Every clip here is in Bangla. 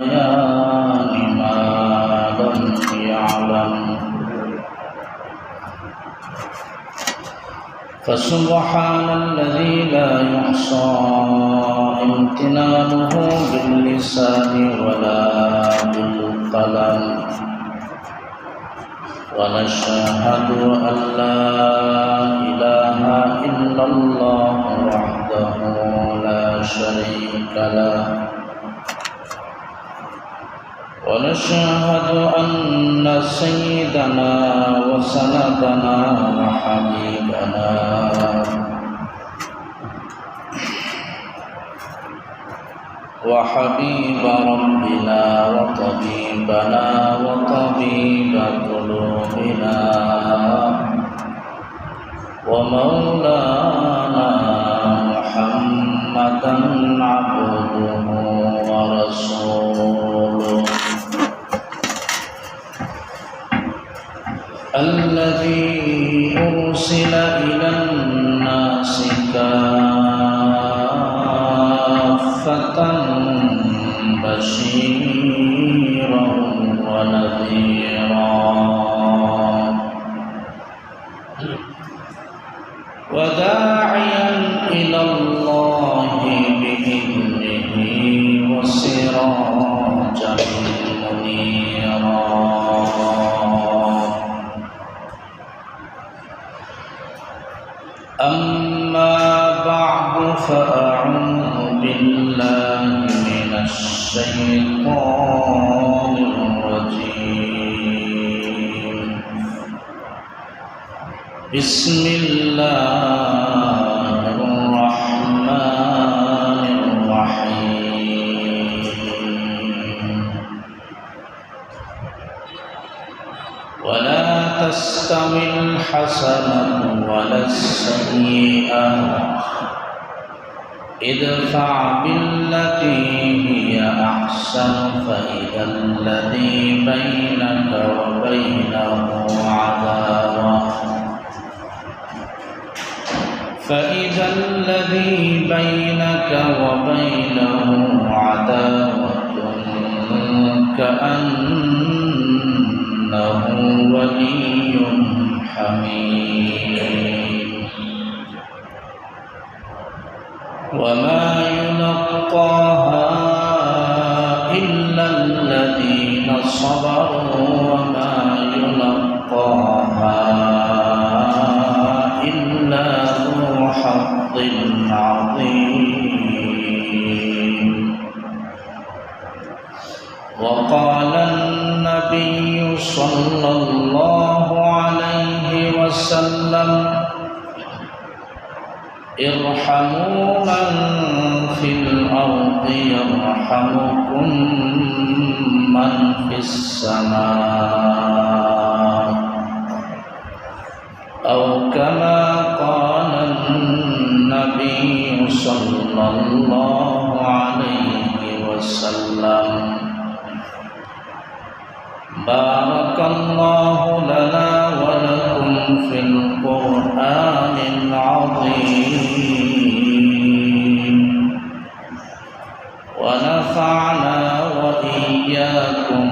ما لم يعلم فسبحان الذي لا يحصى امتنانه باللسان ولا بالقلم ونشهد أن لا إله إلا الله وحده لا شريك له ونشهد أن سيدنا وسندنا وحبيبنا وحبيب ربنا وطبيبنا وطبيب قلوبنا ومولانا محمدا عبده ورسوله الذي أرسل إلى الناس كافة بشيرا ونذيرا وداعيا إلى الله بإذنه وسراجا منيرا أما بعد فأعوذ بالله من الشيطان الرجيم بسم الله الرحمن الرحيم ولا تستوي الحسنة ولا السيئة ادفع بالتي هي أحسن فإذا الذي بينك وبينه عداوة كأنه ولي حميم وما يلقاها إلا الذين صبروا وما يلقاها إلا ذو حظ عظيم وقال النبي صلى الله عليه وسلم ارحموا من في الأرض يرحمكم من في السماء أو كما قال النبي صلى الله عليه وسلم بارك الله لنا ولكم في القرآن العظيم ونفعنا وإياكم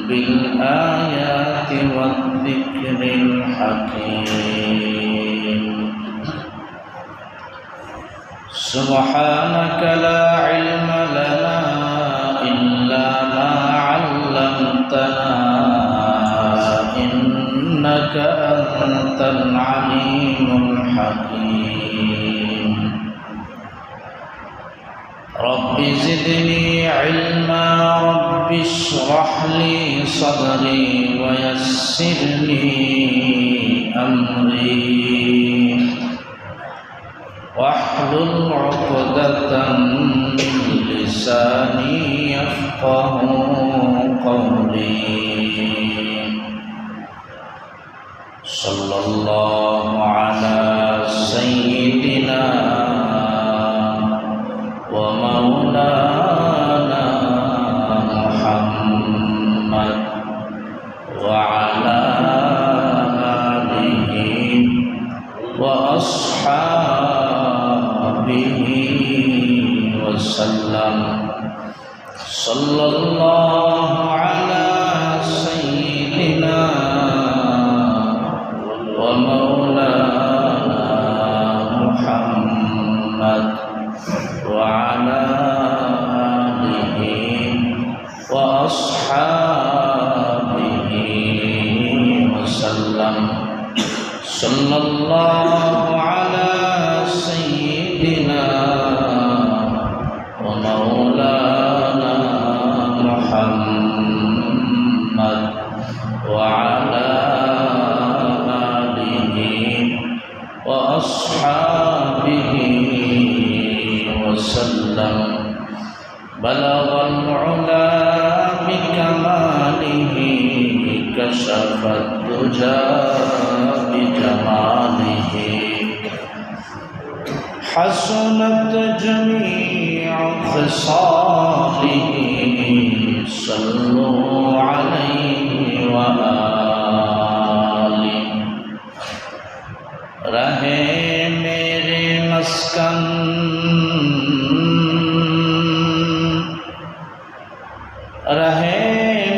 بالآيات والذكر الحكيم سبحانك لا علم لنا إلا ما علمتنا إنك أنت العليم الحكيم رب زدني علما رب اشرح لي صدري ويسر لي أمري واحلل عقدة من لساني يفقه قولي صلى الله على سيدنا ومولانا محمد وعلى آله وأصحابه وسلم صلى الله على سيدنا ومولانا محمد وعلى آله وأصحابه وسلم صلى الله على سيدنا ومولانا محمد وعلى آله وأصحابه وسلم بلغ العلا بكماله كشف الدجى بجماله حسنت جميع خصاله صلوا عليه وآله رہے میرے مسکن رہے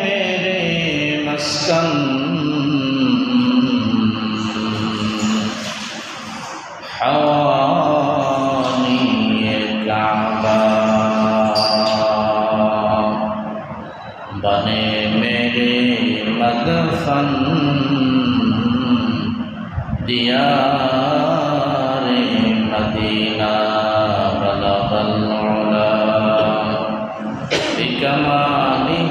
میرے مسکن حوانی کعبہ بنے میرے مدفن دیار مدینہ بلغ العلا بکمالہ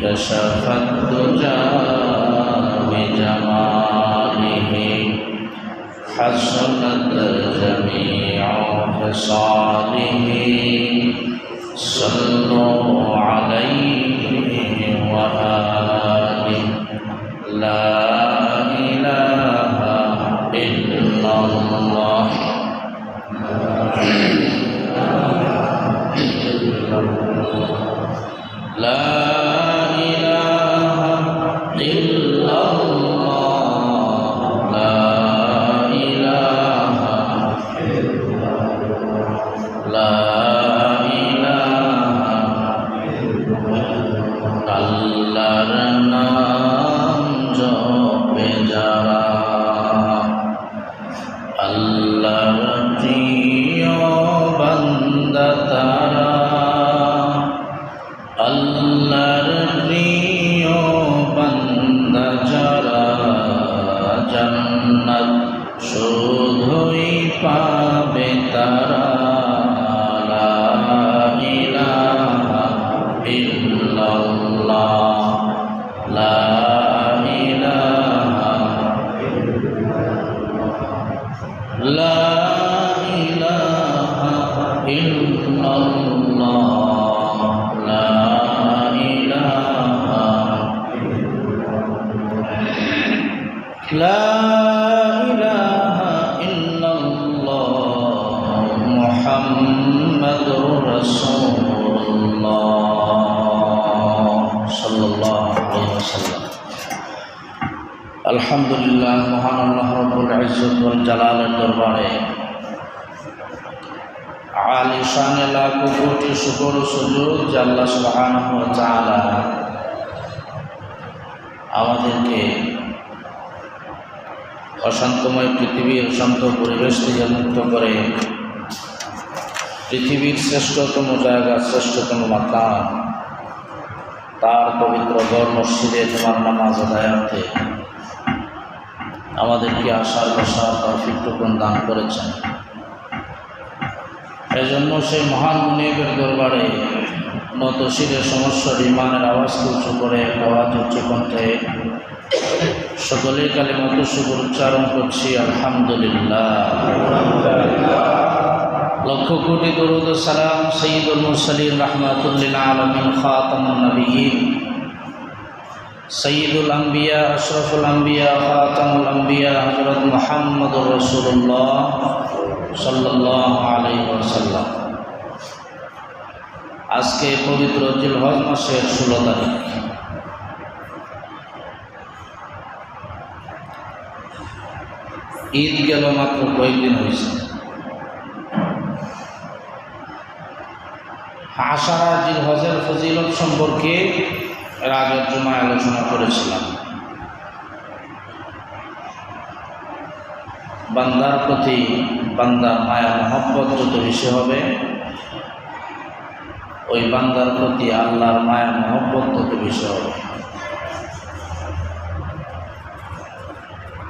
كشف الدجى بجماله حسنت جميع خصاله صلوا عليه وآله لا إله إلا الله لا শুধুই পাবে তারা লা ইলাহা ইল্লাল্লাহ লা ইলাহা লা ইলাহা ইল্লাল্লাহ লা ইলাহা লা মুহাম্মাদুর রাসূলুল্লাহ সাল্লাল্লাহু আলাইহি ওয়াসাল্লাম। আলহামদুলিল্লাহ, মহান আল্লাহ রাব্বুল ইজ্জত ওয়াল জালালের দরবারে আলিশানে লাখো কোটি শুকর ও সুজুদ যে আল্লাহ সুবহানাহু ওয়া তাআলা আমাদেরকে অশান্তময় পৃথিবীর শান্ত পরিবেশ থেকে মুক্ত করে পৃথিবীর শ্রেষ্ঠতম জায়গা, শ্রেষ্ঠতম মাকাম, তার পবিত্র ঘর মসজিদে তোমার নামাজ আদায়ার্থে আমাদেরকে আসার বসার তৌফিকটুকুন দান করেছেন। এজন্য সেই মহান মুনিবের দরবারে নত শিরে সমস্যার ইমানের আওয়াজকে উঁচু করে আওয়াজ উচ্চ কণ্ঠে সকলেই কালিমাত শুকর উচ্চারণ করছি আলহামদুলিল্লাহ। লক্ষ কোটি দরুদ ও সালাম সাইয়্যিদুল মুরসালিন রাহমাতুল লিল আলামিন খাতামুন নবিয়্যিন সাইয়্যিদুল আম্বিয়া আশরাফুল আম্বিয়া খাতামুল আম্বিয়া হযরত মুহাম্মদুর রাসূলুল্লাহ সাল্লাল্লাহু আলাইহি ওয়াসাল্লাম। আজকে পবিত্র জিলহজ মাসের 16 তারিখ। ঈদ গেল মাত্র কয়েকদিন হয়েছে। আশারা জিলহজের ফজিলত সম্পর্কে এর আগের জুমায় আলোচনা করেছিলাম। বান্দার প্রতি বান্দার মায়া মহব্বত যত বেশি হবে, ওই বান্দার প্রতি আল্লাহর মায়া মহব্বত তত বেশি হবে।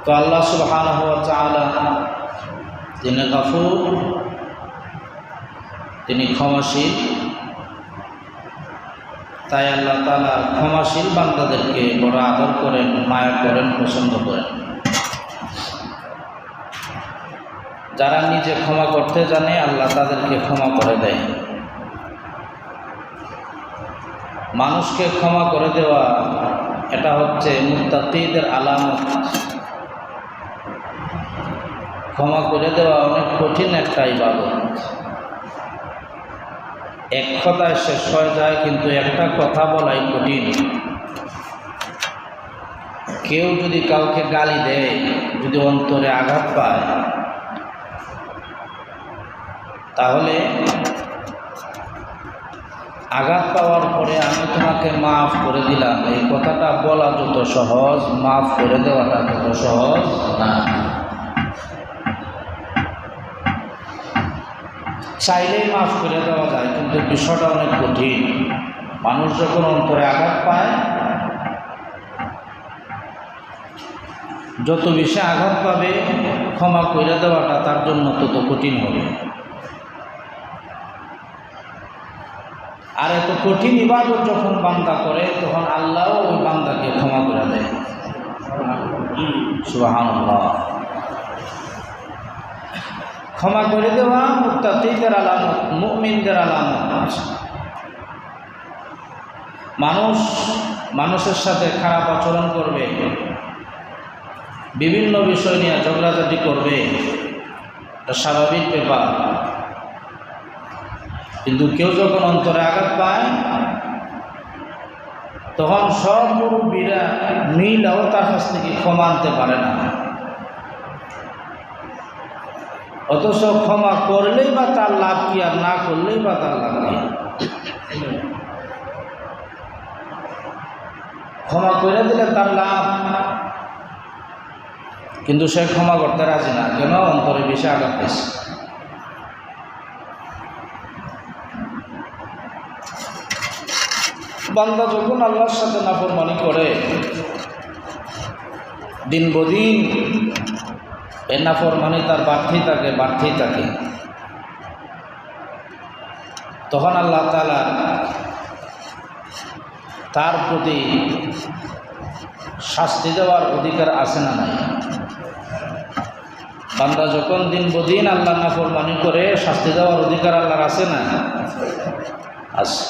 তো আল্লাহ সুবহানাহু ওয়া তাআলা তিনি গফুর, তিনি ক্ষমাশীল। তাই আল্লাহ তাআলা ক্ষমাশীল বান্দাদেরকে বড় আদর করেন, মায়া করেন, পছন্দ করেন। যারা নিজে ক্ষমা করতে জানে আল্লাহ তাদেরকে ক্ষমা করে দেয়। মানুষকে ক্ষমা করে দেওয়া এটা হচ্ছে মুত্তাকিদের আলামত। ক্ষমা করে দেওয়া অনেক কঠিন একটা ইবাদত। এক কথায় শেষ হয়ে যায়, কিন্তু একটা কথা বলাই কঠিন। কেউ যদি কাউকে গালি দেয়, যদি অন্তরে আঘাত পায়, তাহলে আঘাত পাওয়ার পরে আমি তোমাকে মাফ করে দিলাম, এই কথাটা বলা যত সহজ, মাফ করে দেওয়াটা তত সহজ না। চাইলেই মাফ করে দেওয়া যায়, কিন্তু বিষয়টা অনেক কঠিন। মানুষ যখন অন্তরে আঘাত পায়, যত বেশি আঘাত পাবে, ক্ষমা করে দেওয়াটা তার জন্য তত কঠিন হবে। আর এত কঠিন ইবাদত যখন বান্দা করে, তখন আল্লাহও ওই বান্দাকে ক্ষমা করে দেয়। সুবহানাল্লাহ। ক্ষমা করে দেওয়া মুত্তাকিদের আলামত, মুমিনদের আলামত। মানুষের সাথে খারাপ আচরণ করবে, বিভিন্ন বিষয় নিয়ে ঝগড়াঝাটি করবে, এটা স্বাভাবিক ব্যাপার। কিন্তু কেউ যখন অন্তরে আঘাত পায়, তখন সব মুরব্বীরা মিলেও তার কাছ থেকে ক্ষমা আনতে পারে না। অথচ ক্ষমা করলেই বা তার লাভ কি, আর না করলেই বা তার লাভ কি? ক্ষমা করে দিলে তার লাভ, কিন্তু সে ক্ষমা করতে রাজি না। কেন? অন্তরে বেশি আঘাত পেয়েছে। বান্দা যখন আল্লাহর সাথে নাফরমানি করে, দিন বদিন এ নাফরমানি তার বাড়তেই থাকে, তখন আল্লাহ তাআলা তার প্রতি শাস্তি দেওয়ার অধিকার আছে না নাই? বান্দা যখন দিন বদিন আল্লাহর নাফরমানি করে, শাস্তি দেওয়ার অধিকার আল্লাহর আছে না? আছে।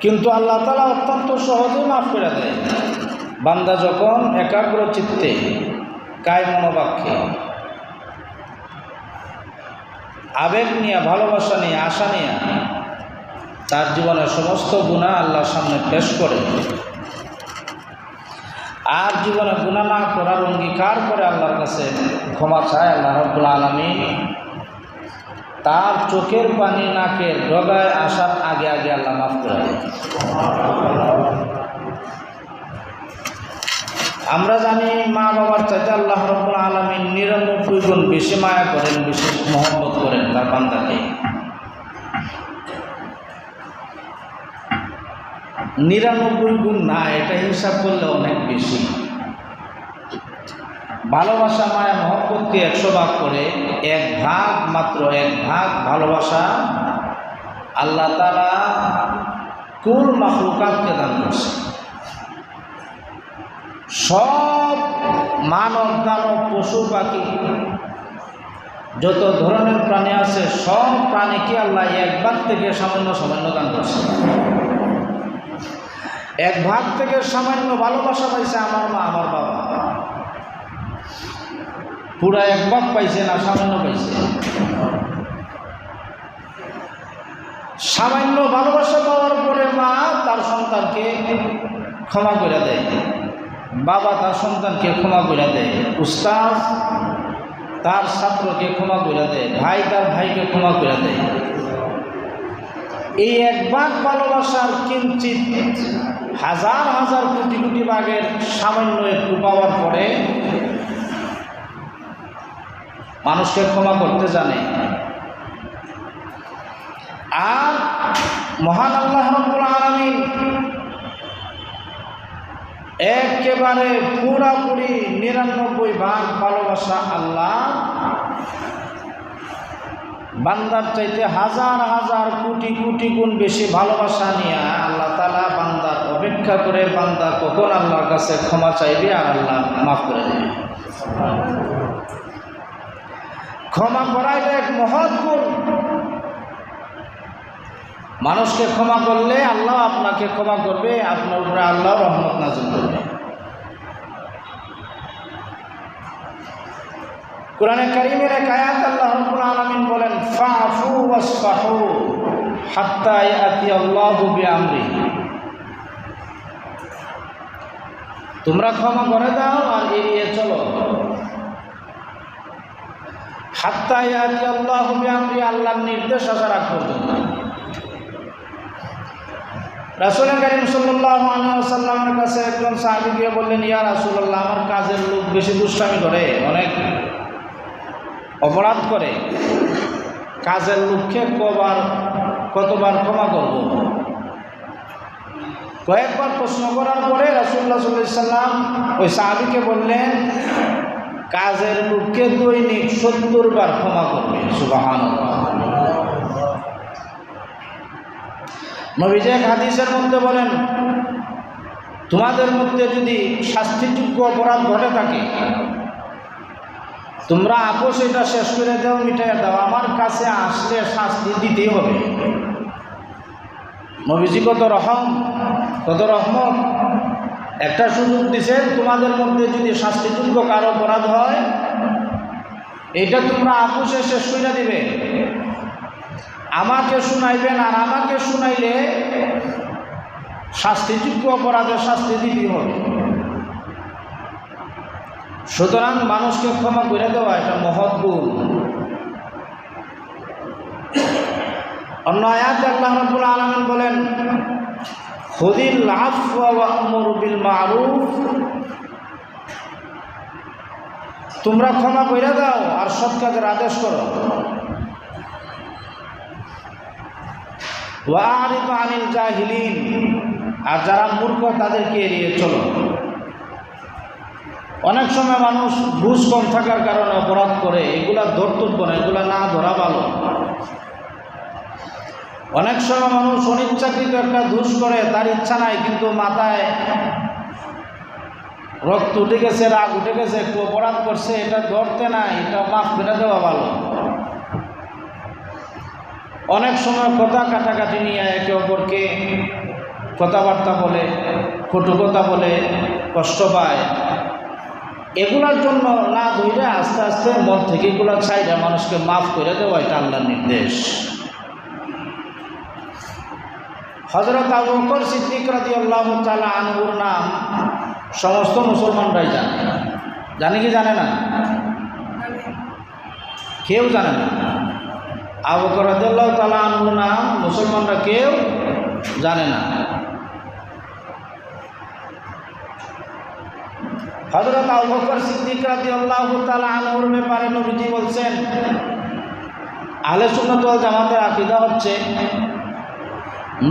কিন্তু আল্লাহ তাআলা অত্যন্ত সহজে মাফ করে দেয়। বান্দা যখন একাগ্র চিত্তে, কায় মনোবাক্যে, আবেগ নিয়ে, ভালোবাসা নিয়ে, আশা নিয়ে তার জীবনের সমস্ত গুনাহ আল্লাহর সামনে পেশ করে, আর জীবনে গুনাহ না করার অঙ্গীকার করে আল্লাহর কাছে ক্ষমা চায়, আল্লাহ রাব্বুল আলামিন তার চোখের পানি নাকের ডগায় আসার আগে আগে আল্লাহ মাফ করে দেয়। আমরা জানি মা বাবার চাইতে আল্লাহ রাব্বুল আলামিন 99 গুণ বেশি মায়া করেন, বেশি মহব্বত করেন তার বান্দাকে। 99 গুণ না, এটা হিসাব করলে অনেক বেশি। ভালোবাসা, মায়া, মহব্বতকে 100 ভাগ করে 1 ভাগ, মাত্র 1 ভাগ ভালোবাসা আল্লাহ তাআলা কুল মাখলুকাতকে দান করছে। সব মানব, দানব, পশু পাখি, যত ধরনের প্রাণী আছে, সব প্রাণীকে আল্লাহ 1 ভাগ থেকে সামান্য দান করছে। 1 ভাগ থেকে সামান্য ভালোবাসা পাইছে আমার মা, আমার বাবা। পুরা 1 ভাগ পাইছে না, সামান্য পাইছে? সামান্য ভালোবাসা পাওয়ার পরে মা তার সন্তানকে ক্ষমা করে দেয়, বাবা তার সন্তানকে ক্ষমা করে দেয়, উস্তাদ তার ছাত্রকে ক্ষমা করে দেয়, ভাই তার ভাইকে ক্ষমা করে দেয়। এই এক ভাগ ভালোবাসার কিঞ্চিত হাজার হাজার কোটি কোটি ভাগের সামান্য একটু পাওয়ার পরে মানুষকে ক্ষমা করতে জানে। আর মহান আল্লাহ রাব্বুল আলামিন একেবারে পুরাপুরি ৯৯ ভাগ ভালোবাসা আল্লাহ বান্দার চাইতে হাজার হাজার কোটি কোটি গুণ বেশি ভালোবাসা নিয়ে আল্লাহ তাআলা বান্দার অপেক্ষা করে, বান্দা কখন আল্লাহর কাছে ক্ষমা চাইবে আর আল্লাহ মাফ করে দেবে। ক্ষমা করাই এক মহৎ গুণ। মানুষকে ক্ষমা করলে আল্লাহ আপনাকে ক্ষমা করবে, আপনার উপরে আল্লাহ রহমত নাযিল করবে। কোরআনে কারীমের এক আয়াত আল্লাহ রাব্বুল আলামিন বলেন, ফাআফু ওয়াসফাহু হাত্তা ইয়াতি আল্লাহু বিআমরি। তোমরা ক্ষমা করে দাও আর এড়িয়ে চলো। হাত্তা ইয়াতি আল্লাহু বিআমরি, আল্লাহর নির্দেশ আসার আগ পর্যন্ত। রাসূল কারীম সাল্লাল্লাহু আলাইহি ওয়াসাল্লামের কাছে একজন সাহাবী গিয়ে বললেন, ইয়া রাসূলুল্লাহ, আমার কাজের লোক বেশি দুষ্টামি করে, অনেক অপরাধ করে, কাজের লোককে কতবার ক্ষমা করব? কয়েকবার প্রশ্ন করার পরে রাসূলুল্লাহ সাল্লাল্লাহু আলাইহি ওয়াসাল্লাম ওই সাহাবীকে বললেন, কাজের লোককে দৈনিক ৭০ বার ক্ষমা করবে। সুবহানাল্লাহ। নবীজি এক হাদিসের মধ্যে বলেন, তোমাদের মধ্যে যদি শাস্তিযোগ্য অপরাধ ঘটে থাকে, তোমরা আপোষ এটা শেষ করে দাও, মিটাইয়া দাও, আমার কাছে আসলে শাস্তি দিতেই হবে। নবীজি কত রহমত, একটা সুযোগ দিচ্ছেন, তোমাদের মধ্যে যদি শাস্তিযোগ্য কারো অপরাধ হয়, এটা তোমরা আপোষে শেষ করে দিবে, আমাকে শুনাইবেন, আর আমাকে শুনাইলে শাস্তিযোগ্য অপরাধের শাস্তি দিতেই হবে। সুতরাং মানুষকে ক্ষমা করে দেওয়া এটা মহৎ গুণ। অন্য আয়াতে আল্লাহ রাব্বুল আলামিন বলেন, খুযিল আফওয়া ওয়া'মুর বিল মা'রুফ, তোমরা ক্ষমা করে দাও আর সৎ কাজের আদেশ করো। ওয়া'রিদ আনিল জাহিলিন, আর যারা মূর্খ তাদেরকে এড়িয়ে চলো। অনেক সময় মানুষ বুঝ কম থাকার কারণে অপরাধ করে, এগুলা ধরতব্য না, এগুলা না ধরা ভালো। অনেক সময় মানুষ অনিচ্ছাকৃত একটা দোষ করে, তার ইচ্ছা নাই, কিন্তু মাথায় রক্ত উঠে গেছে, রাগ উঠে গেছে, একটু অপরাধ করছে, এটা ধরতে নাই, এটা মাফ করে দেওয়া ভালো। অনেক সময় কথা কাটাকাটি নিয়ে একে অপরকে কথাবার্তা বলে, কটু কথা বলে, কষ্ট পায়, এগুলার জন্য না ধরে আস্তে আস্তে মন থেকে এগুলো ছাইড়া মানুষকে মাফ করে দেওয়া, এটা আল্লাহর নির্দেশ। হযরত আবু বকর সিদ্দিক রাদিয়াল্লাহু তাআলা আনহুর নাম সমস্ত মুসলমানরাই জানে। জানে কি জানে না? কেউ জানে না। আবু বকর রাদিয়াল্লাহু তাআলা আনহুর নাম মুসলমানরা কেউ জানে না। হযরত আবু বকর সিদ্দিক রাদিয়াল্লাহু তাআলা আনহুর ব্যাপারে নবীজি বলছেন, আহলে সুন্নাত ওয়াল জামাতের আকীদা হচ্ছে,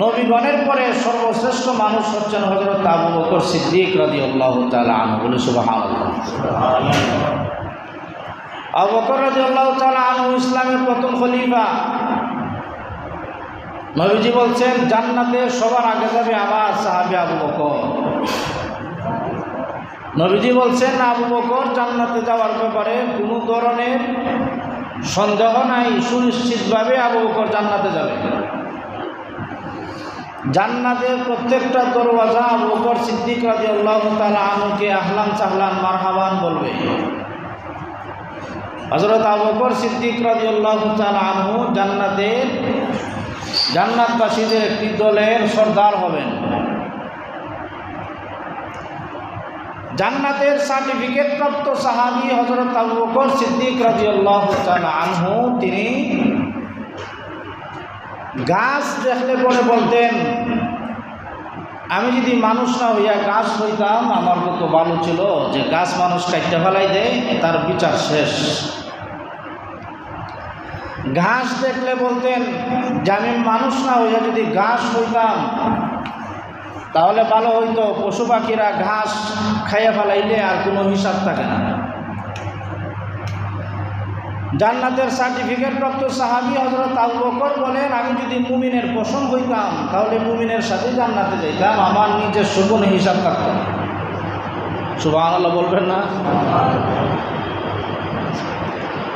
নবীগণের পরে সর্বশ্রেষ্ঠ মানুষ হচ্ছেন হযরত আবু বকর সিদ্দিক রাদিয়াল্লাহু তাআলা আনহু। বলে সুবহানাল্লাহ। আবু বকর রাদিয়াল্লাহু তাআলা আনহু ইসলামের প্রথম খলিফা। নবীজি বলছেন, জান্নাতে সবার আগে যাবে আমার সাহাবী আবু বকর। নবীজি বলছেন, আবু বকর জান্নাতে যাওয়ার ব্যাপারে কোনো ধরনের সন্দেহ নাই, সুনিশ্চিতভাবে আবু বকর জান্নাতে যাবে। জান্নাতের প্রত্যেকটা দরওয়াজা আবু বকর সিদ্দিক রাদিয়াল্লাহু তাআলা আনহুকে আহলান সাহলান মারহাবান বলবে। হযরত আবু বকর সিদ্দিক রাদিয়াল্লাহু তাআলা আনহু জান্নাতবাসীদের একটি দলের সর্দার হবেন। জান্নাতের সার্টিফিকেট প্রাপ্ত সাহাবী হযরত আবু বকর সিদ্দিক রাদিয়াল্লাহু তাআলা আনহু, তিনি গাছ দেখলে পরে বলতেন, আমি যদি মানুষ না হইয়া গাছ হইতাম আমার কত ভালো ছিল, যে গাছ মানুষ কাটতে ফেলাই দেয় তার বিচার শেষ। ঘাস দেখলে বলতেন যে আমি মানুষ না হইয়া যদি ঘাস হইতাম তাহলে ভালো হইতো, পশু পাখিরা ঘাস খাইয়া ফেলাইলে আর কোনো হিসাব থাকে না। জান্নাতের সার্টিফিকেট প্রাপ্ত সাহাবী হযরত আবু বকর বলেন, আমি যদি মুমিনের পছন্দ হইতাম তাহলে মুমিনের সাথে জান্নাতে যাইতাম, আমার নিজের কোনো হিসাব থাকতো না। সুবহানাল্লাহ বলবেন না?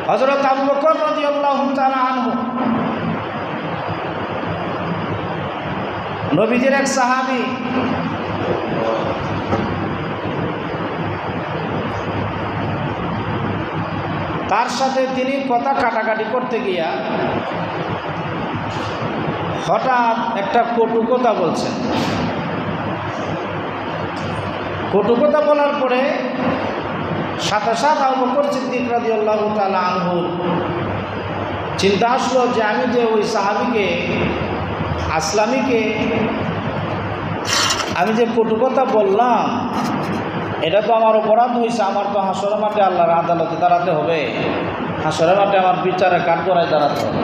হযরত আবু বকর রাদিয়াল্লাহু তাআলা আনহু নবীজির এক সাহাবী, তার সাথে তিনি কথা কাটাকাটি করতে গিয়া হঠাৎ একটা কটু কথা বলছেন। কটু কথা বলার পরে সাথে সাথে আবু বকর সিদ্দিক রাদিয়াল্লাহু তাআলা আনহুর চিন্তা আসলো যে আমি যে ওই সাহাবীকে আসলামীকে আমি যে কটু কথা বললাম, এটা তো আমার অপরাধ হয়েছে, আমার তো হাসরের মাঠে আল্লাহর আদালতে দাঁড়াতে হবে, হাসরের মাঠে আমার বিচারে কাঠগড়ায় দাঁড়াতে হবে।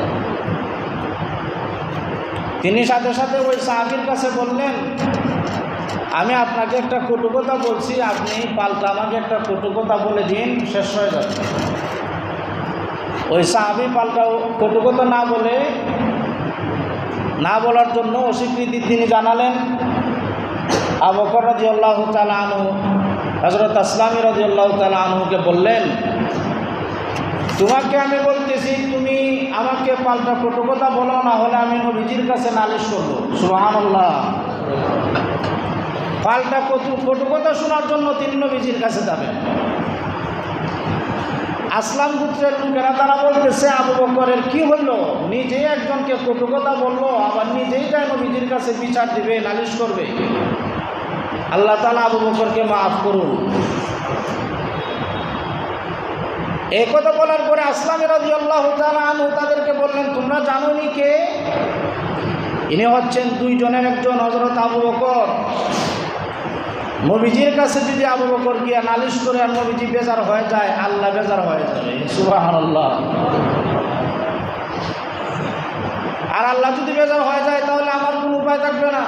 তিনি সাথে সাথে ওই সাহাবীর কাছে বললেন, আমি আপনাকে একটা কটু কথা বলছি, আপনি পাল্টা আমাকে একটা কটু কথা বলে দিন, শেষ হয়ে যাবে। ওই সাহাবী পাল্টা কটু কথা না বলার জন্য অস্বীকৃতি তিনি জানালেন। আবু বকর রাদিয়াল্লাহু তাআলা আনহু হযরত আসলামী রাদিয়াল্লাহু তাআলা আনহুকে বললেন, তোমাকে আমি বলতেছি তুমি আমাকে পাল্টা কটু কথা বলো, না হলে আমি নবীজির কাছে নালিশ করব। সুবহানাল্লাহ। পাল্টা কটু কথা শোনার জন্য তিনি নবীজির কাছে যাবেন। আসলাম গোত্রের লোকেরা তারা বলতেছে, আবু বকরের কি হইল, নিজেই একজনকে কটু কথা বললো, আবার নিজেই যায় নবীজির কাছে বিচার দিবে, নালিশ করবে। আল্লাহ তাআলা আবু বকরকে মাফ করুন। এই কথা বলার পরে আসলাম রাদিয়াল্লাহু তাআলা আনহু তাদেরকে বললেন, তোমরা জানো নি কে? ইনি হচ্ছেন দুইজনের একজন, হযরত আবু বকর। নবীজির কাছে যদি আবু বকর গিয়া নালিশ করে আর নবীজি বেজার হয়ে যায়, আল্লাহ বেজার হয়ে যাবে। সুবহানাল্লাহ। আর আল্লাহ যদি বেজার হয়ে যায় তাহলে আমার কোনো উপায় থাকবে না।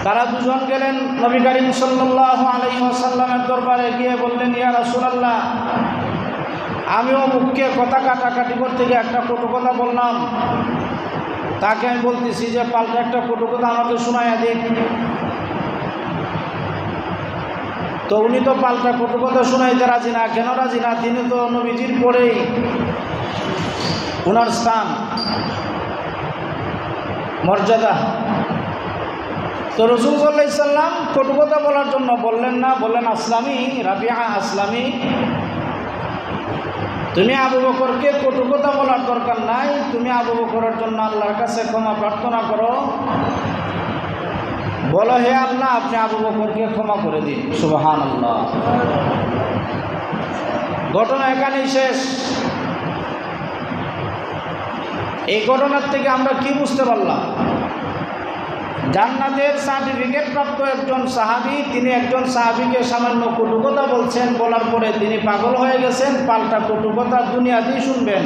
তারা দুজন গেলেন নবী করিম সাল্লাল্লাহু আলাইহি ওয়াসাল্লামের দরবারে, গিয়ে বললেন, ইয়া রাসূলুল্লাহ, আমিও মুখকে কথা কাটাকাটি করতে গিয়ে একটা কটু কথা বললাম, তাকে আমি বলতেছি যে পাল্টা একটা কটু কথা আমাকে শোনাইয়া দিন। তো উনি তো পাল্টা কটু কথা শোনাইতে রাজি না। কেন রাজি না? তিনি তো নবীজির পরেই ওনার স্থান মর্যাদা। তো রাসূল সাল্লাল্লাহু আলাইহি সাল্লাম কটু কথা বলার জন্য বললেন না, বললেন, আসলামী, রাবিয়া আসলামী, তুমি আবু বকরকে কটু কথা বলার দরকার নাই, তুমি আবু বকরের জন্য আল্লাহর কাছে ক্ষমা প্রার্থনা করো, বলো, হে আল্লাহ, আপনি আবু বকরকে ক্ষমা করে দিন। সুবহানাল্লাহ। ঘটনা এখানেই শেষ। এই ঘটনার থেকে আমরা কি বুঝতে পারলাম? জান্নাতের সার্টিফিকেট প্রাপ্ত একজন সাহাবী, তিনি একজন সাহাবীকে সামান্য কটু কথা বলছেন, বলার পরে তিনি পাগল হয়ে গেছেন, পাল্টা কটু কথা দুনিয়াতেই শুনবেন,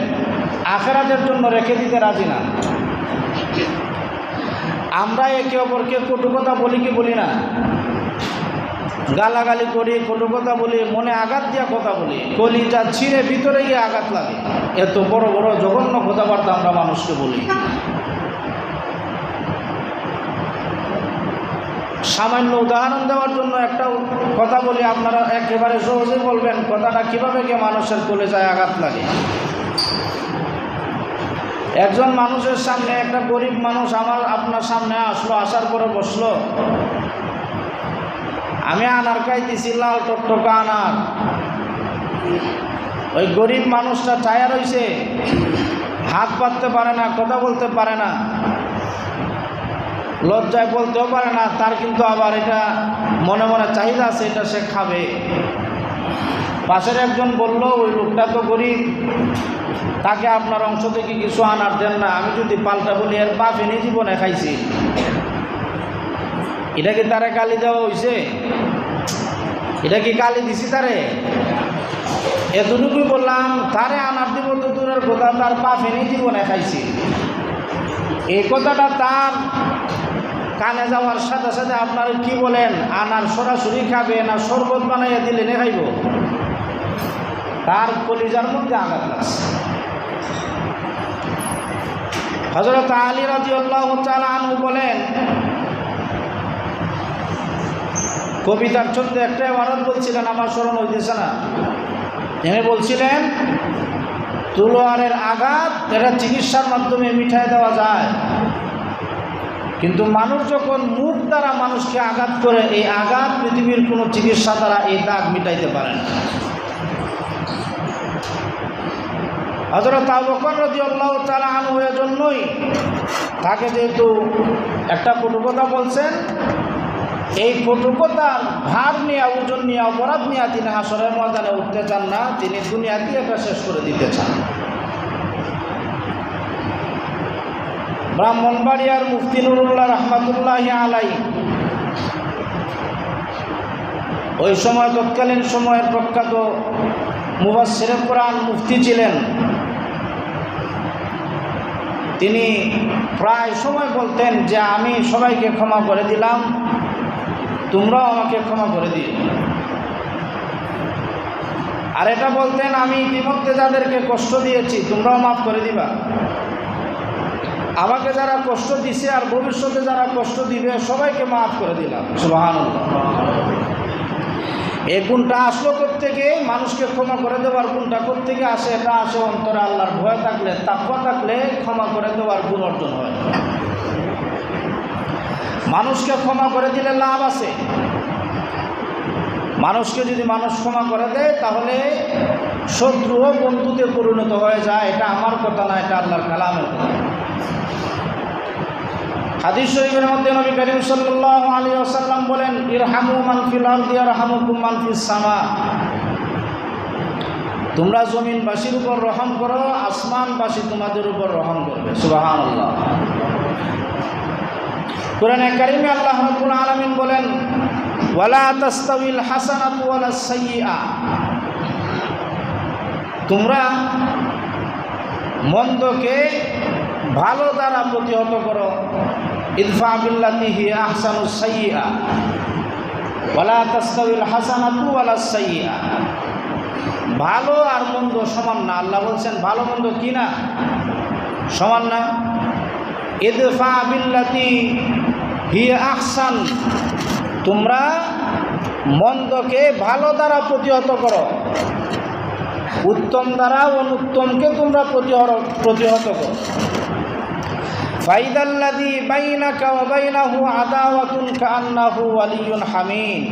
আখিরাতের জন্য রেখে দিতে রাজি না। আমরা একে অপরকে কটু কথা বলি কি বলি না? গালাগালি করি, কটু কথা বলি, মনে আঘাত দিয়া কথা বলি, কলিজা ছিঁড়ে ভিতরে গিয়ে আঘাত লাগে। এত বড় বড় জঘন্য কথাবার্তা আমরা মানুষকে বলি। সামান্য উদাহরণ দেওয়ার জন্য একটা কথা বলি, আপনারা একেবারে সহজে বলবেন কথাটা কীভাবে গিয়ে মানুষের কলিজায় আঘাত লাগে। একজন মানুষের সামনে, একটা গরিব মানুষ আপনার সামনে আসলো, আসার পরে বসলো, আমি আনার খাইতেছি, লাল টকটকা আনার। ওই গরিব মানুষটা টায়ার হয়েছে, হাত পাততে পারে না, কথা বলতে পারে না। লজ্জায় বলতেও পারে না, তার কিন্তু আবার এটা মনে মনে চাহিদা আছে, এটা সে খাবে। পাশের একজন বলল, ওই লোকটা তো গরিব, তাকে আপনার অংশ থেকে কিছু আনার দেন না। আমি যদি পাল্টা বলি, এর বাপ এনে জীবনে খাইছি, এটা কি তারে গালি দেওয়া হয়েছে? এটা কি গালি দিছি তারে? এতটুকুই বললাম, তারে আনার দিব তো দূরের কথা, তার বাপ এনে জীবনে খাইছি। এই কথাটা তার কানে যাওয়ার সাথে সাথে আপনারা কি বলেন, আনার সরাসরি খাবে না শরবত বানাইয়া দিলে নে খাইব? তার কলিজার মধ্যে আঘাত লাগছে। হযরত আলী রাদিয়াল্লাহু তাআলা আনহু বলেন, কবিতার ছন্দে একটা ইবারত বলছিলেন, আমার স্মরণ হইতেছে না। তিনি বলছিলেন, তলোয়ারের আঘাত এটা চিকিৎসার মাধ্যমে মিটাই দেওয়া যায়, কিন্তু মানুষ যখন মুখ দ্বারা মানুষকে আঘাত করে, এই আঘাত পৃথিবীর কোনো চিকিৎসা দ্বারা এই দাগ মিটাইতে পারে না। হযরত আবু বকর রাদিয়াল্লাহু তাআলা আনহু এর জন্যই তাকে যেহেতু একটা কটু কথা বলছেন, এই কটু কথার ভার নিয়ে, ওজন নিয়ে, অপরাধ নিয়ে তিনি হাসরের ময়দানে উঠতে চান না, তিনি দুনিয়াতে এটা শেষ করে দিতে চান। ব্রাহ্মণবাড়িয়ার মুফতি নুরুল্লাহ রহমাতুল্লাহি আলাইহি ওই সময় তৎকালীন সময়ের প্রখ্যাত মুফাসসিরে কোরআন মুফতি ছিলেন। তিনি প্রায় সময় বলতেন যে আমি সবাইকে ক্ষমা করে দিলাম, তোমরাও আমাকে ক্ষমা করে দিও। আর এটা বলতেন, আমি ইতিমধ্যে যাদেরকে কষ্ট দিয়েছি তোমরাও মাফ করে দিবা। আমাকে যারা কষ্ট দিছে আর ভবিষ্যতে যারা কষ্ট দিবে সবাইকে মাফ করে দিলাম। সুবহানাল্লাহ। এই গুণটা আসলো থেকে মানুষকে ক্ষমা করে দেওয়ার গুণটা থেকে আসে, এটা আসে অন্তরে আল্লাহর ভয় থাকলে, তাকওয়া থাকলে ক্ষমা করে দেওয়ার গুণ অর্জন হয়। মানুষকে ক্ষমা করে দিলে লাভ আছে। মানুষকে যদি মানুষ ক্ষমা করে দেয় তাহলে শত্রু ও বন্ধুতে পরিণত হয়ে যায়। এটা আমার কথা না, এটা আল্লাহর কালামের কথা। হাদিস শরীফের মধ্যে নবী করিম সাল্লাল্লাহু আলাইহি ওয়াসাল্লাম বলেন, ইরহামু মান ফিল আরদি ইয়ারহামুকুম মান ফিস সামা। তোমরা জমিনবাসীর উপর রহম করো, আসমানবাসী তোমাদের উপর রহম করবে। সুবহানাল্লাহ। কোরআনে কারিমে আল্লাহ রাব্বুল আলামিন বলেন, ওয়ালা তাস্তাউিল হাসানাতু ওয়ালাস সাইয়্যা। তোমরা মন্দকে ভালো দ্বারা প্রতিহত করো। ইদফা বিল্লাতি হিয়া আহসানুস সাইয়্যা ওয়ালা তাস্তাউিল হাসানাতু ওয়ালাস সাইয়্যা। ভালো আর মন্দ সমান না। আল্লাহ বলছেন ভালো মন্দ কি না? সমান না। ইদফা বিল্লাতি হিয়া আহসান। তোমরা মন্দকে ভালো দ্বারা প্রতিহত করো, উত্তম দ্বারা অনুত্তমকে তোমরা প্রতিহত করো। ফাইদাল্লাযী বাইনাকা ওয়া বাইনাহু আদাওয়াতুন কাআন্নাহু ওয়ালিয়্যুন হামীম।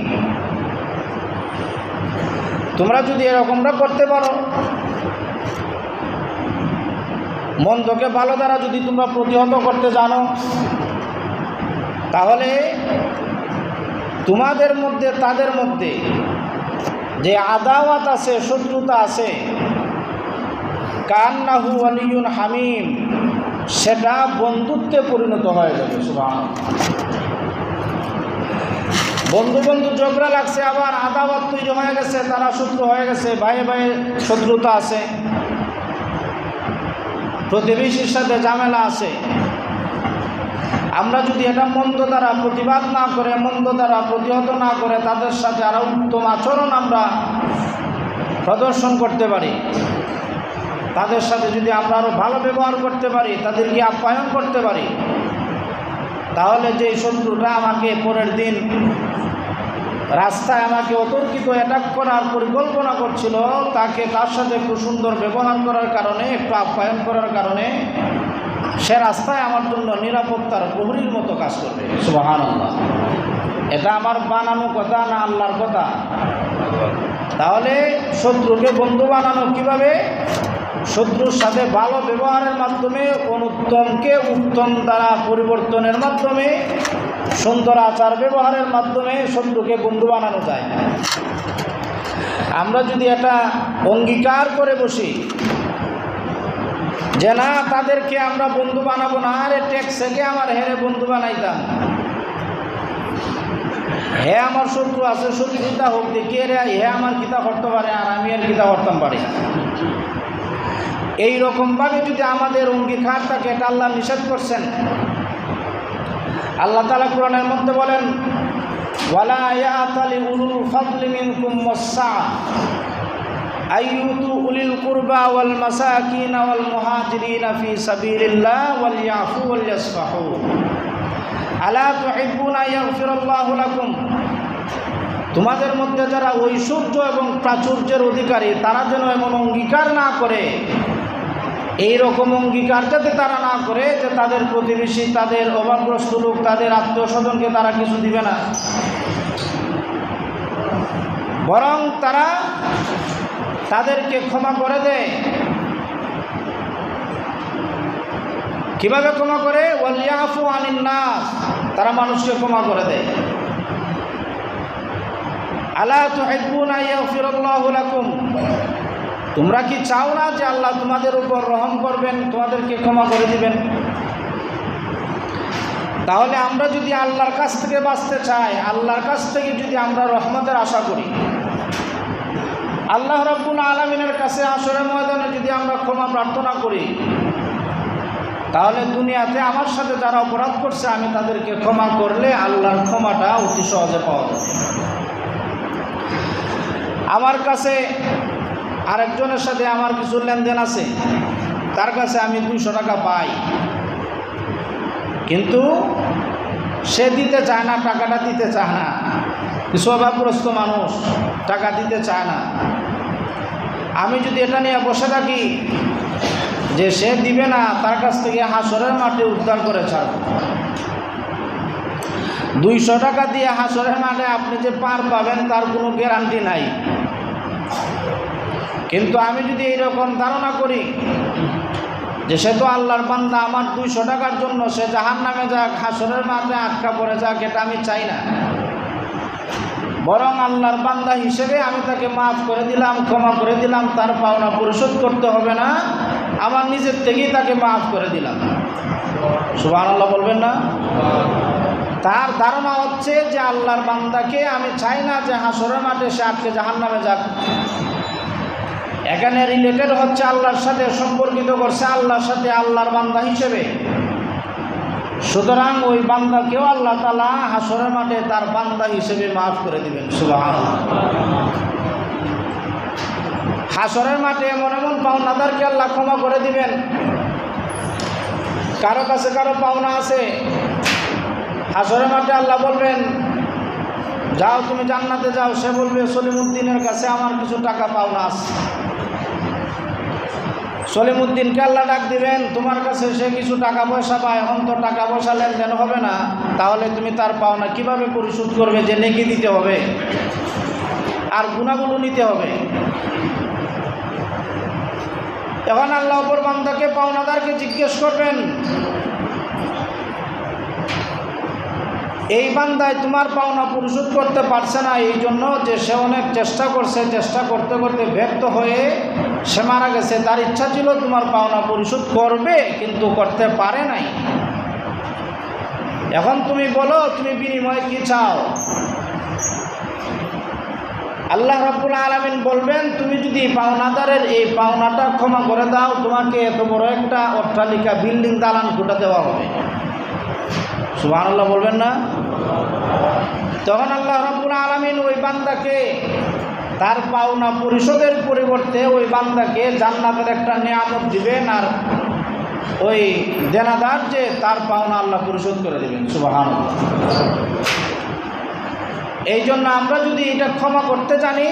তোমরা যদি এরকমটা করতে পারো, মন্দকে ভালো দ্বারা যদি তোমরা প্রতিহত করতে জানো, তাহলে তোমাদের মধ্যে তাদের মধ্যে যে আদাওয়াত আছে, শত্রুতা আছে, কান্নাহু ওয়ালিয়্যুন হামীম, সেটা বন্ধুত্বে পরিণত হয়ে যাবে। সুবহানাল্লাহ। বন্ধু বন্ধু ঝগড়া লাগছে, আবার আদাওয়াত তৈরি হয়ে গেছে, তারা শত্রু হয়ে গেছে, ভাইয়ে ভাইয়ে শত্রুতা আছে, প্রতিবেশীর সাথে ঝামেলা আছে। আমরা যদি এটা মন্দ দ্বারা প্রতিবাদ না করে, মন্দ দ্বারা প্রতিহত না করে, তাদের সাথে আরও উত্তম আচরণ আমরা প্রদর্শন করতে পারি, তাদের সাথে যদি আমরা আরও ভালো ব্যবহার করতে পারি, তাদেরকে আপ্যায়ন করতে পারি, তাহলে যে শত্রুটা আমাকে পরের দিন রাস্তায় আমাকে অতর্কিত অ্যাটাক করার পরিকল্পনা করছিল, তাকে তার সাথে একটু সুন্দর ব্যবহার করার কারণে, একটু আপ্যায়ন করার কারণে সে রাস্তায় আমার জন্য নিরাপত্তার প্রহরীর মতো কাজ করবে। সুবহানাল্লাহ। এটা আমার বানানো কথা না আল্লাহর কথা? তাহলে শত্রুকে বন্ধু বানানো কিভাবে? শত্রুর সাথে ভালো ব্যবহারের মাধ্যমে, অনুত্তমকে উত্তম দ্বারা পরিবর্তনের মাধ্যমে, সুন্দর আচার ব্যবহারের মাধ্যমে শত্রুকে বন্ধু বানানো যায়। আমরা যদি এটা অঙ্গীকার করে বসি যে না, তাদেরকে আমরা বন্ধু বানাবো না, আরে ট্যাক্সকে আমার হেরে বন্ধু বানাইতাম, হে আমার শত্রু আছে, শত্রুতা হোক দেখি রে, হে আমার কিতা করতে পারে আর আমি আর কিতা করতাম পারি। এইরকমভাবে যদি আমাদের অঙ্গীকার থাকে, এটা আল্লাহ নিষেধ করছেন। আল্লাহ তাআলা কোরআনের মধ্যে বলেন, ওয়ালা ইয়াতালি উলুল ফাদলি মিনকুম ওয়াসসা আইয়ুতু উলিল কুরবা ওয়াল মাসাকিন ওয়াল মুহাজিরিন ফি সাবিলিল্লাহ ওয়াল ইয়াফু ওয়াল ইয়াসফাহু আলা তুহিব্বুনা ইয়াগফিরাল্লাহু লাকুম। তোমাদের মধ্যে যারা ঐশ্বর্য এবং প্রাচুর্যের অধিকারী, তারা যেন এমন অঙ্গীকার না করে, এই রকম অঙ্গীকার যাতে তারা না করে যে তাদের প্রতিবেশী, তাদের অভাবগ্রস্ত লোক, তাদের আত্মীয় স্বজনকে তারা কিছু দিবে না, বরং তারা তাদেরকে ক্ষমা করে দেয়। কিভাবে ক্ষমা করে? ওয়াল ইয়াফু আনিন নাস, তারা মানুষকে ক্ষমা করে দেয়। আলা তুহিব্বুনা ইয়াগফিরাল্লাহু লাকুম, তোমরা কি চাও না যে আল্লাহ তোমাদের উপর রহম করবেন, তোমাদেরকে ক্ষমা করে দিবেন? তাহলে আমরা যদি আল্লাহর কাছ থেকে বাঁচতে চাই, আল্লাহর কাছ থেকে যদি আমরা রহমতের আশা করি, আল্লাহ রাব্বুল আলামিনের কাছে হাশরের ময়দানে যদি আমরা ক্ষমা প্রার্থনা করি, তাহলে দুনিয়াতে আমার সাথে যারা অপরাধ করছে আমি তাদেরকে ক্ষমা করলে আল্লাহর ক্ষমাটা অতি সহজে পাওয়া যাবে। আমার কাছে আরেকজনের সাথে আমার কিছু লেনদেন আছে, তার কাছে আমি 200 টাকা পাই, কিন্তু সে দিতে চায় না, টাকাটা দিতে চায় না, কিছু অভাবগ্রস্ত মানুষ টাকা দিতে চায় না। আমি যদি এটা নিয়ে বসে থাকি যে সে দিবে না, তার কাছ থেকে হাসরের মাঠে উদ্ধার করে ছাড়ব, 200 টাকা দিয়ে হাসরের মাঠে আপনি যে পার পাবেন তার কোনো গ্যারান্টি নাই। কিন্তু আমি যদি এইরকম ধারণা করি যে সে তো আল্লাহর বান্দা, আমার 200 টাকার জন্য সে জাহান্নামে যাক, হাসরের মাঠে আটকা পড়ে যাক, এটা আমি চাই না, বরং আল্লাহর বান্দা হিসেবে আমি তাকে মাফ করে দিলাম, ক্ষমা করে দিলাম, তার পাওনা পরিশোধ করতে হবে না, আমার নিজের থেকেই তাকে মাফ করে দিলাম। সুবহানাল্লাহ বলবেন না? তার ধারণা হচ্ছে যে আল্লাহর বান্দাকে আমি চাই না যে হাসরের মাঠে সে আটকে জাহান্নামে যাক। এখানে রিলেটেড হচ্ছে আল্লাহর সাথে, সম্পর্কিত করছে আল্লাহর সাথে আল্লাহর বান্দা হিসেবে। সুতরাং ওই বান্দাকেও আল্লাহ তাআলা হাসরের মাঠে তার বান্দা হিসেবে মাফ করে দিবেন। সুবহানাল্লাহ। হাসরের মাঠে এমন এমন পাওনাদারকে আল্লাহ ক্ষমা করে দিবেন। কারো কাছে কারো পাওনা আছে, হাসরের মাঠে আল্লাহ বলবেন যাও তুমি জান্নাতে যাও, সে বলবে সলিমুদ্দিনের কাছে আমার কিছু টাকা পাওনা আছে। সলিমুদ্দিনকে আল্লাহ ডাক দিবেন, তোমার কাছে সে কিছু টাকা পয়সা পায়, এখন তো টাকা পয়সা লেনদেন হবে না, তাহলে তুমি তার পাওনা কিভাবে পরিশোধ করবে? যে নেকি দিতে হবে আর গুনাহগুলো নিতে হবে। এখন আল্লাহ অপর বান্দাকে, পাওনাদারকে জিজ্ঞেস করবেন, এই বান্দায় তোমার পাওনা পরিশোধ করতে পারছে না, এই জন্য যে সে অনেক চেষ্টা করছে, চেষ্টা করতে করতে ব্যর্থ হয়ে সে মারা গেছে, তার ইচ্ছা ছিল তোমার পাওনা পরিশোধ করবে কিন্তু করতে পারে নাই। এখন তুমি বলো তুমি বিনিময়ে কি চাও? আল্লাহ রাব্বুল আলামিন বলবেন, তুমি যদি পাওনাদারের এই পাওনাটা ক্ষমা করে দাও, তোমাকে এত বড় একটা অট্টালিকা, বিল্ডিং, দালান কোটা দেওয়া হবে। সুবহানাল্লাহ বলবেন না? তখন আল্লাহ রাব্বুল আলামিন ওই বান্দাকে তার পাওনা পরিশোধের পরিবর্তে ওই বান্দাকে জান্নাতের একটা নিয়ামত দিবেন, আর ওই দেনাদার যে তার পাওনা আল্লাহ পরিশোধ করে দেবেন। সুবহানাল্লাহ। এই জন্য আমরা যদি এটা ক্ষমা করতে জানি,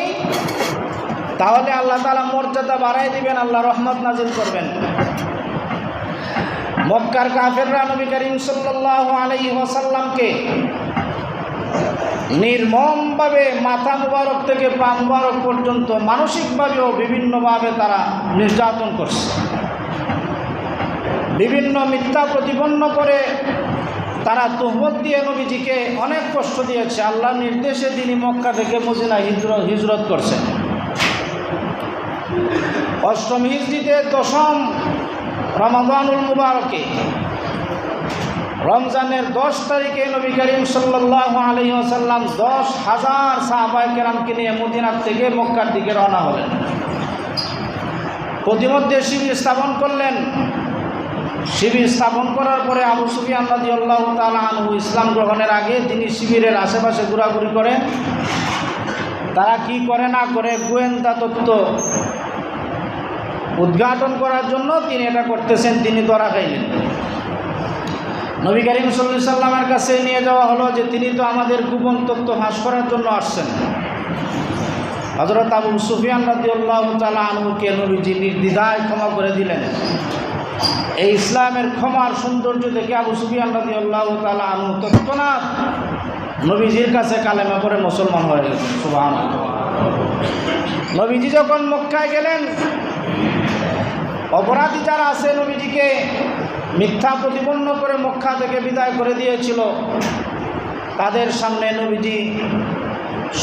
তাহলে আল্লাহ তাআলা মর্যাদা বাড়াই দিবেন, আল্লাহ রহমত নাজিল করবেন। মক্কার কাফেররা নবী করিম সাল্লাল্লাহু আলাইহি ওয়াসাল্লামকে নির্মমভাবে মাথা মুবারক থেকে পা মুবারক পর্যন্ত মানসিকভাবেও বিভিন্নভাবে তারা নির্যাতন করছে। বিভিন্ন মিথ্যা প্রতিপন্ন করে তারা তুহমত দিয়ে নবীজিকে অনেক কষ্ট দিয়েছে। আল্লাহর নির্দেশে তিনি মক্কা থেকে মদিনায় হিজরত করছেন। অষ্টম হিজরিতে 10ম রমাদানুল মুবারকে রমজানের 10 তারিখে নবী করিম সাল্লাল্লাহু আলাইহি ওয়াসাল্লাম 10,000 সাহাবায়ে কেরামকে নিয়ে মদিনার থেকে মক্কার দিকে রওনা হলেন। প্রতিমধ্যে শিবির স্থাপন করলেন। শিবির স্থাপন করার পরে আবু সুফিয়ান রাদিয়াল্লাহু তাআলা আনহু ইসলাম গ্রহণের আগে তিনি শিবিরের আশেপাশে ঘোরাঘুরি করেন। তারা কি করে না করে গোয়েন্দা তথ্য উদ্ঘাটন করার জন্য তিনি এটা করতেছেন। তিনি ধরা খাইলেন। নবী করিম সাল্লাল্লাহু আলাইহি সাল্লামের কাছে নিয়ে যাওয়া হলো যে তিনি তো আমাদের গোপন তথ্য ফাঁস করার জন্য আসছেন। হযরত আবু সুফিয়ান রাদিয়াল্লাহু তাআলা আনহুকে নবীজি নির্দ্বিধায় ক্ষমা করে দিলেন। এই ইসলামের ক্ষমার সৌন্দর্য দেখে আবু সুফিয়ান রাদিয়াল্লাহু তাআলা আনহু তৎক্ষণাৎ নবীজির কাছে কালেমা পড়ে মুসলমান হয়ে গেলেন। সুবহানাল্লাহ। নবীজি যখন মক্কায় গেলেন, অপরাধী যারা আছে নবীজিকে মিথ্যা প্রতিপন্ন করে মক্কা থেকে বিদায় করে দিয়েছিল, তাদের সামনে নবীজি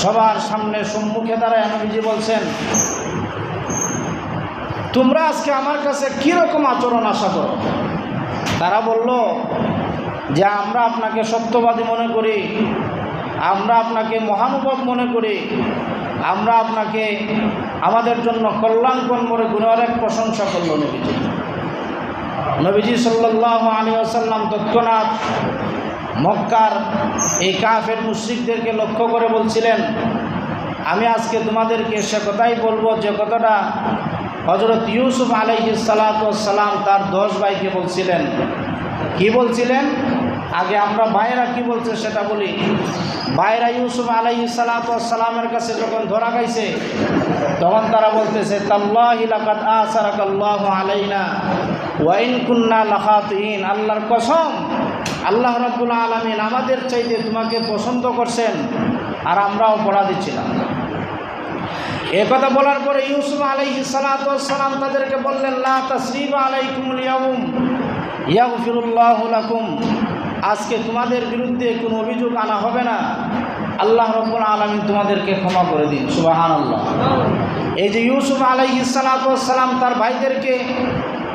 সবার সামনে সম্মুখে দাঁড়ায় নবীজি বলছেন, তোমরা আজকে আমার কাছে কীরকম আচরণ আশা করো? তারা বলল যে আমরা আপনাকে সত্যবাদী মনে করি, আমরা আপনাকে মহানুভব মনে করি, আমরা আপনাকে আমাদের জন্য কল্যাণকর মনে করে অনেক প্রশংসা করল নবীজি। নবীজি সাল্লাল্লাহু আলাইহি ওয়াসাল্লাম তৎক্ষণাৎ মক্কার এই কাফের মুশরিকদেরকে লক্ষ্য করে বলছিলেন, আমি আজকে তোমাদেরকে সে কথাই বলবো যে কথাটা হযরত ইউসুফ আলাইহিস সালাতু ওয়াস সালাম তার 10 ভাইকে বলছিলেন। কি বলছিলেন? আগে আমরা ভাইরা কি বলছে সেটা বলি। ভাইরা ইউসুফ আলাইহিস সালাতু ওয়াস সালামের কাছে যখন ধরা খাইছে, তখন তারা বলতেছে, তাল্লাহি লাকাদ আসারাকাল্লাহু আলাইনা ওয়া ইন কুন্না লাখাতিন। আল্লাহর কসম, আল্লাহ রাব্বুল আলামিন আমাদের চাইতে তোমাকে পছন্দ করছেন আর আমরাও অপরাধী ছিলাম। এ কথা বলার পরে ইউসুফ আলাইহিস সালাতু ওয়াস সালাম তাদেরকে বললেন, লা তাসরিবা আলাইকুমুল ইয়াউম ইয়াগফিরুল্লাহু লাকুম। আজকে তোমাদের বিরুদ্ধে কোনো অভিযোগ আনা হবে না, আল্লাহ রাব্বুল আলামিন তোমাদেরকে ক্ষমা করে দিন। সুবহানাল্লাহ। এই যে ইউসুফ আলাইহিস সালাতু ওয়াস সালাম তার ভাইদেরকে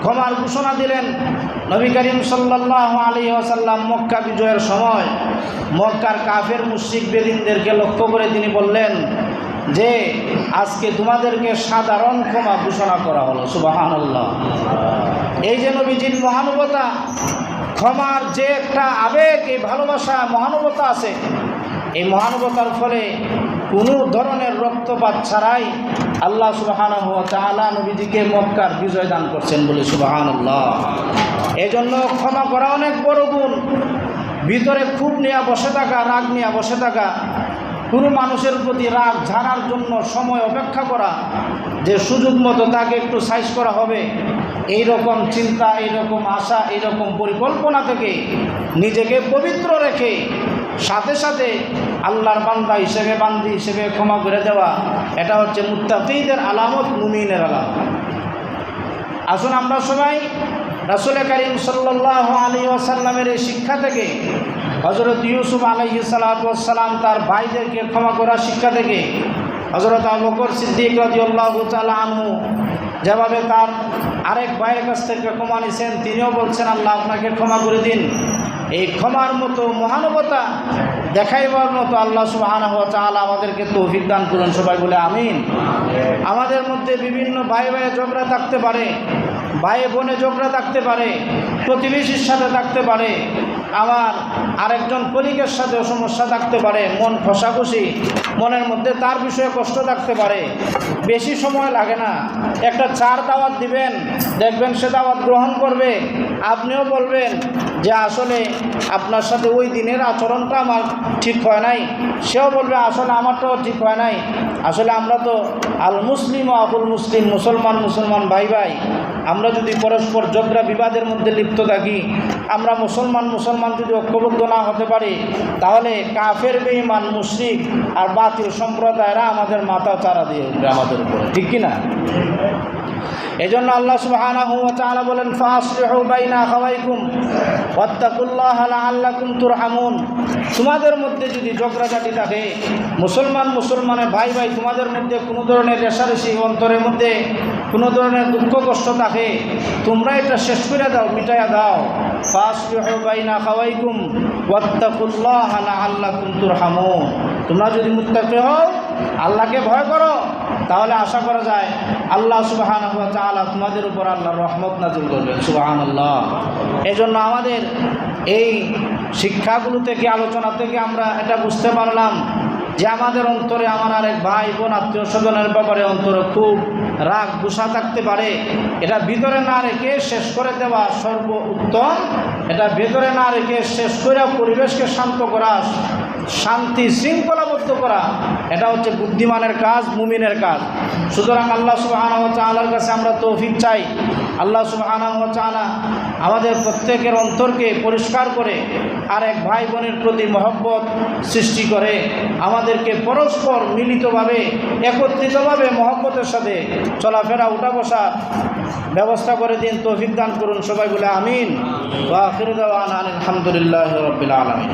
ক্ষমার ঘোষণা দিলেন, নবী করিম সাল্লাল্লাহু আলাইহি ওয়াসাল্লাম মক্কা বিজয়ের সময় মক্কার কাফের মুশরিক বেদিনদেরকে লক্ষ্য করে তিনি বললেন যে আজকে তোমাদেরকে সাধারণ ক্ষমা ঘোষণা করা হলো। সুবহানাল্লাহ। এই যে নবীজির মহানুভবতা, ক্ষমার যে একটা আবেগ, এই ভালোবাসা, মহানুভবতা আছে, এই মহানুভবতার ফলে কোনো ধরনের রক্তপাত ছাড়াই আল্লাহ সুবহানাহু ওয়া তাআলা নবীজিকে মক্কার বিজয় দান করছেন বলে সুবহানাল্লাহ। এই জন্য ক্ষমা করা অনেক বড় গুণ। ভিতরে খুব নিয়ে বসে থাকা, রাগ নিয়ে বসে থাকা, কোনো মানুষের প্রতি রাগ ঝাড়ার জন্য সময় অপেক্ষা করা, যে সুযোগ মতো তাকে একটু সাইজ করা হবে, এই রকম চিন্তা, এই রকম আশা, এই রকম পরিকল্পনা থেকে নিজেকে পবিত্র রেখে সাথে সাথে আল্লাহর বান্দা হিসেবে, বান্দি হিসেবে ক্ষমা করে দেওয়া, এটা হচ্ছে মুত্তাকিদের আলামত, মুমিনের আলামত। আসুন আমরা সবাই রাসূল করিম সাল্লাল্লাহু আলাইহি ওয়াসাল্লামের এই শিক্ষা থেকে, হযরত ইউসুফ আলাইহিস সালাতু ওয়াস সালাম তার ভাইদেরকে ক্ষমা করার শিক্ষা থেকে, হযরত আবু বকর সিদ্দিক রাদিয়াল্লাহু তাআলা আনহু যেভাবে তার আরেক ভাইয়ের কাছ থেকে ক্ষমা নিয়েছেন, তিনিও বলছেন আল্লাহ আপনাকে ক্ষমা করে দিন। এই ক্ষমার মতো মহানুভবতা দেখাইবার মতো আল্লাহ সুবহানাহু ওয়া তাআলা আমাদেরকে তৌফিক দান করুন। সবাই বলে আমিন। আমাদের মধ্যে বিভিন্ন ভাই ভাই ঝগড়া থাকতে পারে, ভাই বোনে ঝগড়া থাকতে পারে, প্রতিবেশীর সাথে থাকতে পারে, আমার আরেকজন কলিগের সাথেও সমস্যা থাকতে পারে, মন খসাখসি, মনের মধ্যে তার বিষয়ে কষ্ট থাকতে পারে। বেশি সময় লাগে না, একটা চার দাওয়াত দিবেন, দেখবেন সে দাওয়াত গ্রহণ করবে। আপনিও বলবেন যে আসলে আপনার সাথে ওই দিনের আচরণটা আমার ঠিক হয় নাই, সেও বলবে আসলে আমারটাও ঠিক হয় নাই। আসলে আমরা তো আল মুসলিম ও আবুল মুসলিম, মুসলমান মুসলমান ভাই ভাই, আমরা যদি পরস্পর ঝগড়া বিবাদের মধ্যে লিপ্ত থাকি, আমরা মুসলমান যদি ঐক্যবদ্ধ না হতে পারি, তাহলে কাফের বেঈমান মুশরিক আর বাতিল সম্প্রদায়রা আমাদের মাথা চারা দিয়ে উঠবে আমাদের উপরে, ঠিক কি না? এজন্য আল্লাহ সুবহানাহু ওয়া তাআলা বলেন, ফাসলিহু বাইনা আখাওয়াইকুম ওয়াত্তাকুল্লাহা লাআল্লাকুম তুরহামুন। তোমাদের মধ্যে যদি ঝগড়াঝাটি থাকে, মুসলমানের ভাই তোমাদের মধ্যে কোনো ধরনের রেষারেষি, অন্তরের মধ্যে কোনো ধরনের দুঃখ কষ্ট থাকে, তোমরা এটা শেষ করে দাও, মিটাইয়া দাও। ফাসলিহু বাইনা আখাওয়াইকুম ওয়াত্তাকুল্লাহা লাআল্লাকুম তুরহামুন। তোমরা যদি মুত্তাকি হও, আল্লাহকে ভয় করো, তাহলে আশা করা যায় আল্লাহ সুবহানাহু ওয়া তাআলা তোমাদের উপর আল্লাহর রহমত নাযিল করবেন। সুবহানাল্লাহ। এজন্য আমাদের এই শিক্ষাগুলো থেকে, আলোচনা থেকে আমরা এটা বুঝতে পারলাম যে আমাদের অন্তরে আমার আরেক ভাই বোন আত্মীয় স্বজনের ব্যাপারে অন্তরে খুব রাগ গুসা থাকতে পারে। এটা ভিতরে না রেখে শেষ করে দেওয়া সর্ব উত্তম। এটা ভেতরে না রেখে শেষ করে পরিবেশকে শান্ত করা, শান্তি শৃঙ্খলাবদ্ধ করা, এটা হচ্ছে বুদ্ধিমানের কাজ, মুমিনের কাজ। সুতরাং আল্লাহ সুবহানাহু ওয়া তাআলার কাছে আমরা তৌফিক চাই। আল্লাহ সুবহানাহু ওয়া তাআলা আমাদের প্রত্যেকের অন্তরকে পরিষ্কার করে আর এক ভাই বোনের প্রতি মহব্বত সৃষ্টি করে আমাদেরকে পরস্পর মিলিতভাবে, একত্রিতভাবে মহব্বতের সাথে চলাফেরা, উঠা বসা ব্যবস্থা করে দিন, তৌফিক দান করুন। সবাই বলে আমিন। ওয়া আখিরু দাওয়ানা আলহামদুলিল্লাহি রাব্বিল আলামিন।